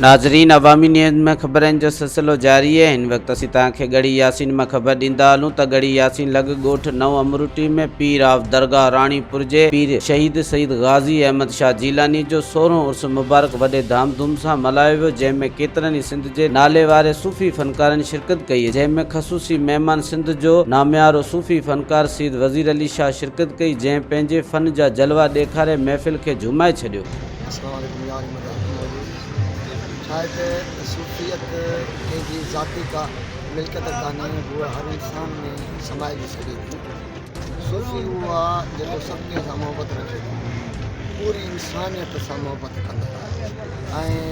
नाज़रीन, अवामी न्यूज़ में ख़बरनि जो सिलसिलो जारी है। इन वक्त असीं तव्हांखे गढ़ी यासीन में ख़बर ॾींदा हलूं त गढ़ी यासीन लॻ ॻोठ नव अमरूटी में पीर ऑफ दरगाह राणीपुर जे पीर शहीद सईद गाज़ी अहमद शाह जीलानी जो 16हों उर्स मुबारक वॾे धामधूम सां मल्हायो वियो, जंहिंमें केतिरनि ई सिंध जे नाले वारे सूफ़ी फ़नकारनि शिरकत कई, जंहिंमें ख़सूसी महिमान सिंध जो नामियारो सूफ़ी फ़नकार सईद वज़ीर अली शाह शिरकत कई, जंहिं पंहिंजे फ़न जा जलवा ॾेखारे महफ़िल खे झुमाए छॾियो। शायद सूफ़ियत कंहिंजी ज़ाती का मिल्कियत कान्हे, उहा हर इंसान में समाइजी सघे थी। सूफ़ी उहो आहे जेको सभिनी सां मोहबत रखे थो, पूरी इंसानियत सां मोहबत कंदो आहे। ऐं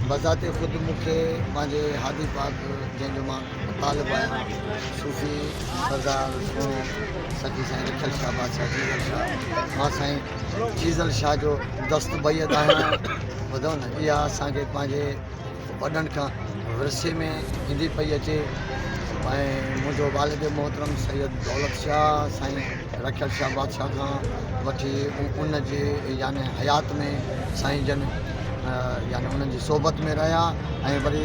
बज़ाते ख़ुदि मूंखे पंहिंजे हादी पाक जंहिंजो मां तालिब आहियां, सूफ़ी सरदार सची साईं रखियल शाह बादशाह जीज़ल शाह, मां साईं जीज़ल शाह जो दस्त बैद आहियां। ॿुधो न, इहा असांखे पंहिंजे वॾनि खां विरसे में ईंदी पई अचे। ऐं मुंहिंजो वालिद मोहतरम सैयद दौलत शाह साईं रखियल शाह बादशाह खां वठी उन जे याने हयात में साईं जन याने उन्हनि जी सोबत में रहिया। ऐं वरी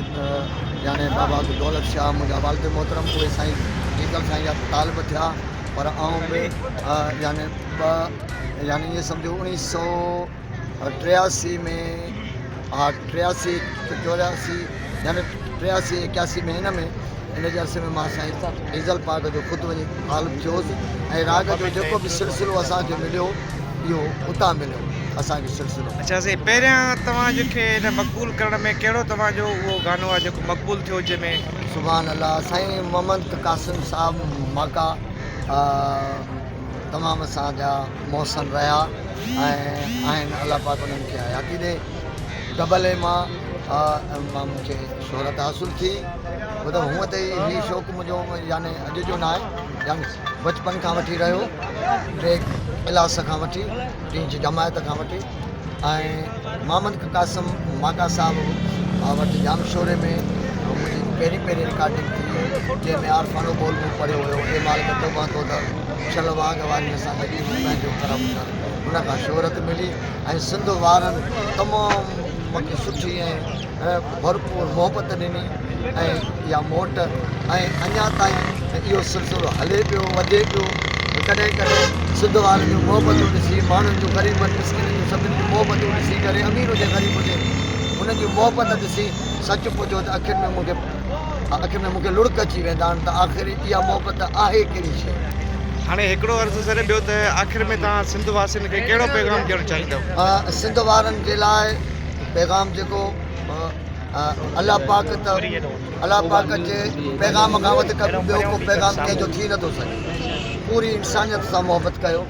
याने बाबा दौलत शाह मुंहिंजा वालिद मोहतरम उहे साईं जीज़ल साईं जा तालिब थिया। पर आउं बि याने इहे सम्झो 1983 में 83 84 यानी 83 81 में हिन जे अरसे में मां साईं ईज़ल पाक जो ख़ुदि वञी तालिब थियोसि। ऐं राग जो जेको बि सिलसिलो असांखे मिलियो, इहो उतां मिलियो असांखे सिलसिलो। अच्छा साईं, पहिरियां तव्हांजे हिन मक़बूल करण में कहिड़ो तव्हांजो उहो गानो आहे जेको मक़बूल थियो, जंहिंमें सुभान अल्लाह साईं मोहम्मद कासिम साहब माका तमामु असांजा मौसन रहिया ऐं आहिनि। अल्लाह पाक उन्हनि खे हयाती ॾे। डबल ए मां मूंखे शोहरत हासिलु थी। ॿुधो, हूअं त हीउ शौक़ु मुंहिंजो याने अॼु जो न आहे, यानी बचपन खां वठी रहियो, 3 क्लास खां वठी 3 जमायत खां वठी। ऐं मोहम्मद कासिम माका साहब वटि जाम शोरे में मुंहिंजी पहिरीं रिकॉर्डिंग थी, जंहिंमें आरफानो बोल मूं पढ़ियो हुयो, ए माल तोबा तो शलवाग वारी असांखे पंहिंजो करम उन खां शोहरत मिली। ऐं सिंध वारनि तमामु मूंखे सुठी ऐं भरपूर मोहबत ॾिनी ऐं इहा मोट। ऐं अञा ताईं इहो सिलसिलो हले पियो, वधे पियो। कॾहिं कॾहिं सिंध वारनि जूं मोहबतूं ॾिसी, माण्हुनि जूं ग़रीबनि मिस्किननि जूं सभिनी जूं मोहबतूं ॾिसी करे, अमीर हुजे ग़रीब हुजे, उन्हनि जी मोहबत ॾिसी सच पुछो त अखियुनि में मूंखे लुड़क अची वेंदा आहिनि त आख़िर इहा मोहबत आहे कहिड़ी शइ। हाणे हिकिड़ो अर्ज़ु सर ॿियो त आख़िर में तव्हां सिंध वासियुनि खे कहिड़ो पैगाम ॾियणु चाहींदव? सिंध वारनि जे लाइ पैगाम जेको अल्लाह पाक जे पैगाम खां वधीक ॿियो को पैगाम कंहिंजो थी नथो सघे। पूरी इंसानियत सां मोहबत कयो,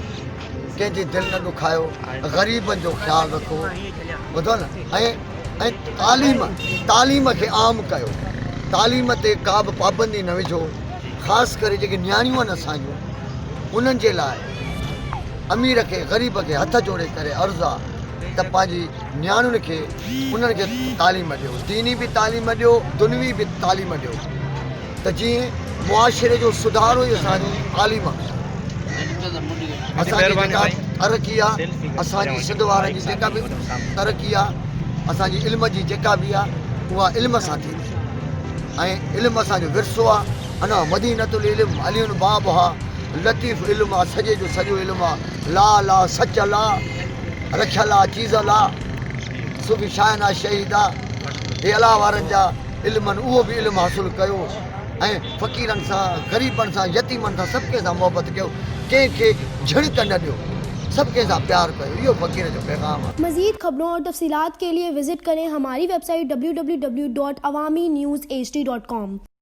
कंहिंजी दिलि न ॾुखायो, ग़रीबनि जो ख़्यालु रखो। ॿुधो न, ऐं तालीम खे आम कयो, तालीम ते का बि पाबंदी न विझो। ख़ासि करे जेके नियाणियूं आहिनि असांजूं, उन्हनि जे लाइ अमीर खे ग़रीब खे हथ जोड़े करे अर्ज़ु आहे त पंहिंजी नियाणियुनि खे उन्हनि खे तालीम ॾियो, दीनी बि तालीम ॾियो, दुनवी बि तालीम ॾियो, त जीअं मुआशिरे जो सुधारो ई असांजी तालीम आहे। असांजी जेका तरक़ी आहे, असांजी सिंध वारनि जी जेका बि तरक़ी आहे, असांजी इल्म जी जेका बि आहे, उहा इल्म सां थींदी। ऐं इल्म असांजो विरसो आहे। अना मदीनतुल इल्म अलियुन बाबहा लतीफ़ इल्म आहे, सॼे जो सॼो इल्म आहे। ला सच ला रखियल आहे चीज़ ला सूफ़ी शायन आहे शहीद आहे। हे अलाह वारनि जा इल्मनि, उहो बि इल्मु हासिलु कयो ऐं फ़क़ीरनि सां, ग़रीबनि सां, यतीमनि सां सभु कंहिं सां मोहबत कयो, कंहिंखे झिड़क न ॾियो, सब के साथ प्यार कयो। यो फ़कीर जो पैगाम है। मज़ीद खबरों और तफसीलात के लिए विजिट करें हमारी वेबसाइट www.awamiNewsHD.com।